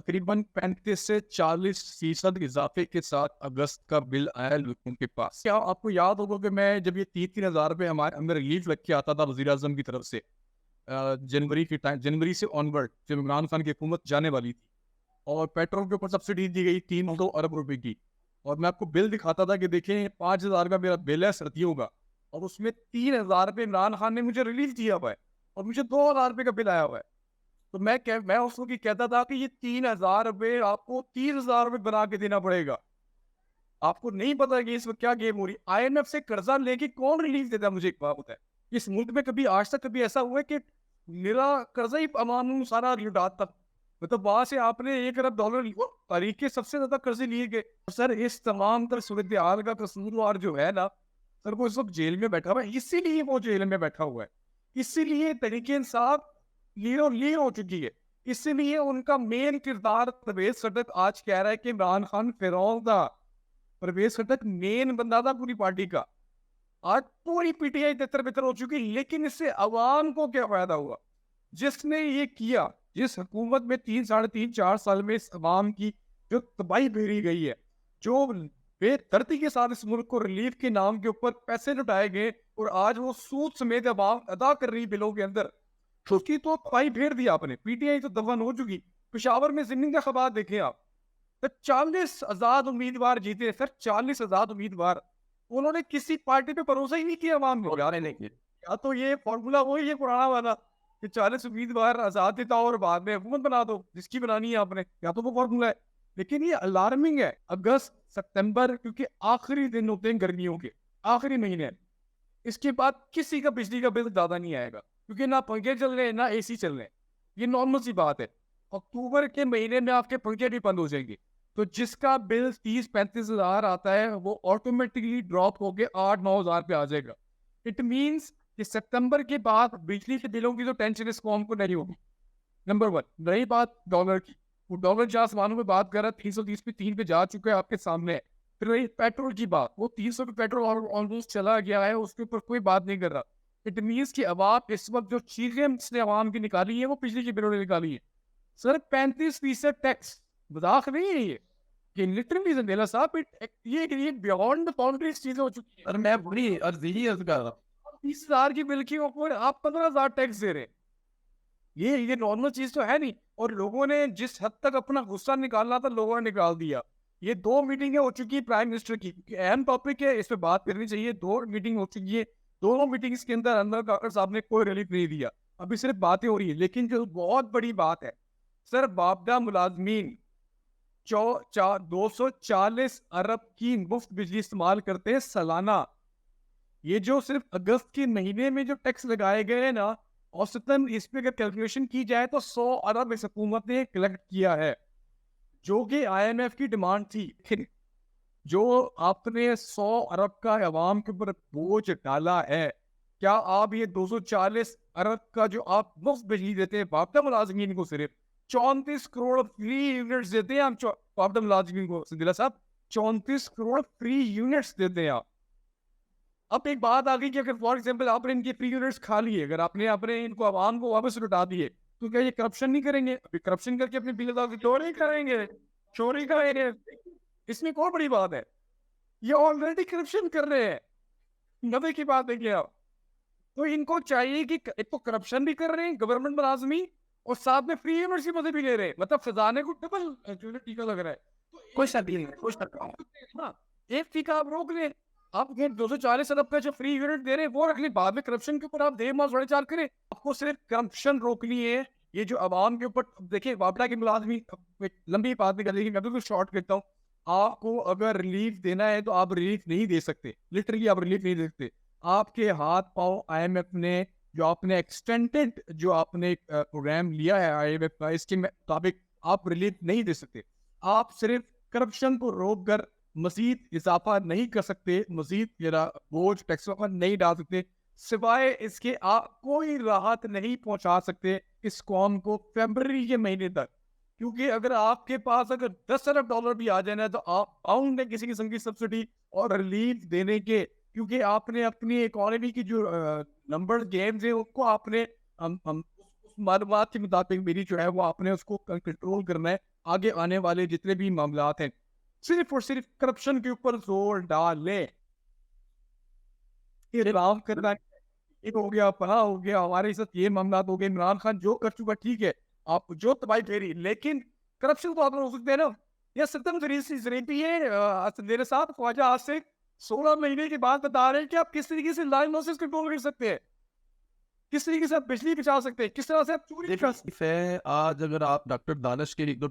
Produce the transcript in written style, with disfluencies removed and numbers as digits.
तकरीबन 35 से 40% इजाफे के साथ अगस्त का बिल आया लोगों के पास। क्या आपको याद होगा कि मैं जब ये 3,000 रुपये हमारे अंदर रिलीफ लग के आता था वजीर आजम की तरफ से, जनवरी के टाइम, जनवरी से ऑनवर्ड जब इमरान खान की हुकूमत जाने वाली थी, और पेट्रोल के ऊपर सब्सिडी दी गई 300 अरब रुपए की, और मैं आपको बिल दिखाता था कि देखें 5,000 का मेरा बिल है सर्दियों का, और उसमें 3,000 रुपये इमरान खान ने मुझे रिलीफ दिया हुआ है, और मुझे 2,000 रुपये का बिल आया हुआ है। तो मैं उस वक्त कहता था कि ये 3,000 रुपये आपको 30,000 रुपये बना के देना पड़ेगा। आपको नहीं पता कि इस वक्त क्या गेम हो रही। IMF से कर्जा लेके कौन रिलीफ देता है? मुझे एक बात होता है, इस मुल्क में कभी आज तक कभी ऐसा हुआ है कि मेरा कर्जा ही अवाम सारा लुटाता? मतलब वहां से आपने $1 अरब तारीख के सबसे ज्यादा कर्जे लिए गए। सर इस तमाम तर सूरत हाल का कसूरवार जो है ना, सर वो इस वक्त जेल में बैठा हुआ है। इसीलिए वो जेल में बैठा हुआ है, इसीलिए तहरीक इंसाफ ये हो चुकी है, इसीलिए उनका मेन किरदार परवेज खटक आज कह रहा है कि इमरान खान फिरौन था। परवेज खटक मेन बंदा था पूरी पार्टी का। आज पूरी पीटीआई तितर बितर हो चुकी, लेकिन इससे अवाम को क्या फायदा हुआ? जिसने ये किया, जिस हुकूमत में 3 साढ़े 3 4 साल में इस अवाम की जो तबाही फेरी गई है, जो बेदर्दी के साथ इस मुल्क को रिलीफ के नाम के ऊपर पैसे लुटाए गए, और आज वो सूद समेत अवाम अदा कर रही बिलों के अंदर, उसकी तो तबाही फेर दी आपने। पीटीआई तो दफन हो चुकी। पेशावर में जिमनी का खबर देखें आप, तो 40 आजाद उम्मीदवार जीते सर, 40 आजाद उम्मीदवार। उन्होंने किसी पार्टी पे भरोसा ही नहीं किया अवाम को। यार नहीं किया, या तो ये फॉर्मूला वही है पुराना वाला कि 40 उम्मीदवार आजाद देता और बाद में हुकूमत बना दो जिसकी बनानी है आपने, या तो वो फॉर्मूला है। लेकिन ये अलार्मिंग है। अगस्त सितंबर, क्योंकि आखिरी दिन होते हैं गर्मियों के, आखिरी महीने हैं। इसके बाद किसी का बिजली का बिल ज्यादा नहीं आएगा, क्योंकि ना पंखे चल रहे हैं ना एसी चल रहे हैं। ये नॉर्मल सी बात है। अक्टूबर के महीने में आपके पंखे भी बंद हो जाएंगे, तो जिसका बिल 30-35 हजार आता है वो ऑटोमेटिकली ड्रॉप होके 8-9 हजार पे आ जाएगा। इट मीन्स कि सितंबर के बाद बिजली के बिलों की तो टेंशन इस कौम को नहीं होगी। Number one. रही बात डॉलर की, वो डॉलर जहाँ आसमानों में बात कर रहा है, 330 पे 3 पे जा चुका है, आपके सामने है। फिर रही पेट्रोल की बात, वो 300 पे पेट्रोल ऑलमोस्ट चला गया है, उसके ऊपर कोई बात नहीं कर रहा। इट मीन्स कि अवाम इस वक्त जो चीजें इसने अवाम की निकाली है वो बिजली के बिलों ने निकाली है। सर 35% टैक्स मजाक नहीं है ये लिटरली जंदेला साहब, ये बियॉन्ड द बाउंड्रीज चीजें हो चुकी है। और मैं बड़ी अर्जी अर्ज कर रहा हूँ। 30,000 की बिल के ऊपर आप 15,000 टैक्स दे रहे हैं। ये नॉर्मल चीज तो है नहीं। और लोगों ने जिस हद तक अपना गुस्सा निकालना था लोगों ने निकाल दिया। ये 2 मीटिंगें हो चुकी है प्राइम मिनिस्टर की, अहम टॉपिक है, इस पे बात करनी चाहिए। 2 मीटिंग हो चुकी है, दोनों मीटिंग्स के अंदर अंदर काकर साहब ने कोई रिलीफ नहीं दिया। अभी सिर्फ बातें हो रही है। लेकिन जो बहुत बड़ी बात है सर, बाबदा मुलाजमीन 240 अरब की मुफ्त बिजली इस्तेमाल करते हैं सालाना। ये जो सिर्फ अगस्त के महीने में जो टैक्स लगाए गए हैं ना, औसतन इस पे अगर कैलकुलेशन की जाए तो 100 अरब इस हुकूमत ने कलेक्ट किया है, जो कि IMF की डिमांड थी। जो आपने 100 अरब का अवाम के ऊपर बोझ डाला है, क्या आप ये 240 अरब का जो आप मुफ्त बिजली देते हैं बापदा मुलाजमीन को, सिर्फ 34 करोड़ फ्री यूनिट्स देते हैं हम बापदा मुलाजमीन को, सिंधिला साहब 34 करोड़ फ्री यूनिट्स देते हैं आप। अब एक बात आ गई कि अगर फॉर एग्जाम्पल आपने इनके फ्री यूनिट्स खा लिए, अगर आपने अपने इनको आवाम को वापस लौटा दिए, तो क्या ये करप्शन नहीं करेंगे? अभी करप्शन करके अपने बिल चोरी करेंगे, चोरी करेंगे। इसमें कौन बड़ी बात है? ये ऑलरेडी करप्शन कर रहे हैं, नबे की बात देखिए आप। तो इनको चाहिए कि एक तो करप्शन भी कर रहे हैं गवर्नमेंट मुलाजमी, और साथ में फ्री यूनिट्स की मदद भी ले रहे हैं, मतलब खजाने को डबल टीका लग रहा है। तो कोई शक नहीं, कोई शक नहीं। हाँ, एक टीका आप रोक लें। आप ये 240 अरब का जो फ्री यूनिट दे रहे हैं वो रख लें, बाद में करप्शन के ऊपर आप देर मास बड़े चाल करें। आपको सिर्फ करप्शन रोकनी है। ये जो अवाम के ऊपर देखिए, वापडा के मुलाजमी, लंबी बात नहीं कर लेकिन मैं बिल्कुल शॉर्ट करता हूँ। आपको अगर रिलीफ देना है तो आप रिलीफ नहीं दे सकते, लिटरली आप रिलीफ नहीं दे सकते। आपके हाथ पाओ IMF ने जो आपने एक्सटेंडेड जो आपने प्रोग्राम लिया है IMF का, इसके मुताबिक आप रिलीफ नहीं दे सकते। आप सिर्फ करप्शन को रोक कर मजीद इजाफा नहीं कर सकते, मजीद बोझ टैक्सों पर नहीं डाल सकते। सिवाय इसके आप कोई राहत नहीं पहुंचा सकते इस कौम को फरवरी के महीने तक। क्योंकि अगर आपके पास अगर 10 अरब डॉलर भी आ जाए तो आप बाउंड है किसी किस्म की सब्सिडी और रिलीफ देने के, क्योंकि आपने अपनी इकोनॉमी की जो नंबर गेम्स है उनको आपने उस मालूमात के मुताबिक मेरी जो है वो आपने उसको कंट्रोल करना है। आगे आने वाले जितने भी मामलात हैं सिर्फ और सिर्फ करप्शन के ऊपर जोर डालें। ये राम करना ये हो गया, फला हो गया, हमारे साथ ये मामलात हो गए, इमरान खान जो कर चुका ठीक है, आप जो तबाही फेरी, लेकिन करप्शन तो आप लोग हो सकते हैं ना। या सत्तम जरीबी है मेरे साथ ख्वाजा आज से 16 महीने के बाद बता रहे हैं कि आप किस तरीके से डायग्नोसिस कंट्रोल कर सकते हैं, किस तरीके से आप बिजली बचा सकते हैं, किस तरह से आप चोरी कर सकते हैं। देखिए, आज अगर आप डॉक्टर दानिश के एक दो